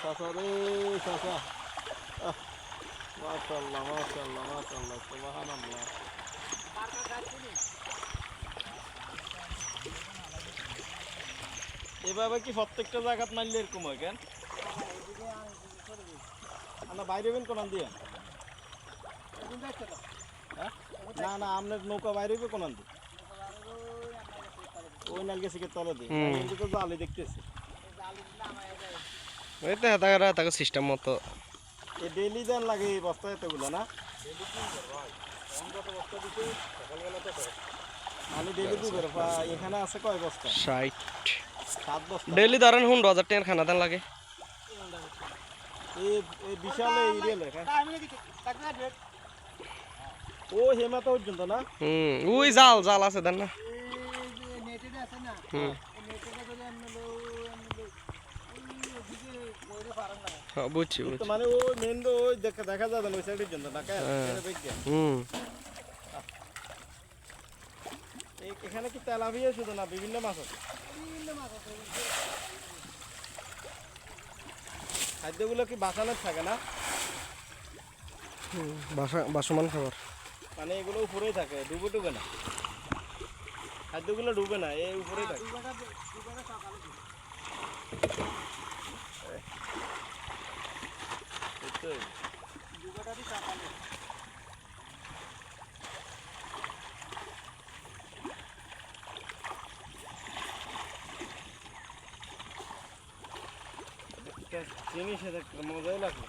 চাচা রে চাচা, মাশাআল্লাহ মাশাআল্লাহ মাশাআল্লাহ সুবহানাল্লাহ। এভাবে কি প্রত্যেকটা জায়গাত মারলে এরকম হয় কেন? আমরা বাইরে বেন কোন দিয়ে? হ্যাঁ? না না আপনার নৌকা বাইরে কোন দিয়ে? ওই নাল গেছে কি তলে দিয়ে? আমি কিন্তু জালি দেখতেছি। এটা হেতারা তাকে সিস্টেম মতো এই ডেইলি দেন লাগে এই বস্তা এতগুলো না? ডেইলি কি ভাই? কোন কত বস্তা দিতে সকালবেলা তো আমি ডেইলি কি বের এখানে আছে কয় বস্তা? 60 7 বস্তা। ডেইলি ধরেন 100,000 টাকার খানা দান লাগে। এই বিশাল এরিয়া লেখা। ও হেমা তো পর্যন্ত না? ওই জাল জাল আছে দেন না। হ্যাঁ বুঝছি বুঝছি। মানে ও মেন তো ওই দেখা যাবে না ওই সাইডের জন্য না কেন? এখানে কি তেলাপিয়া শুধু না বিভিন্ন মাছ আছে? খাদ্যগুলো কি বাসানো থাকে না? বাসমান খাবার মানে এগুলো উপরেই থাকে, ডুবে না। খাদ্যগুলো ডুবে না, এই উপরেই থাকে। জিনিস মজাই লাগলো।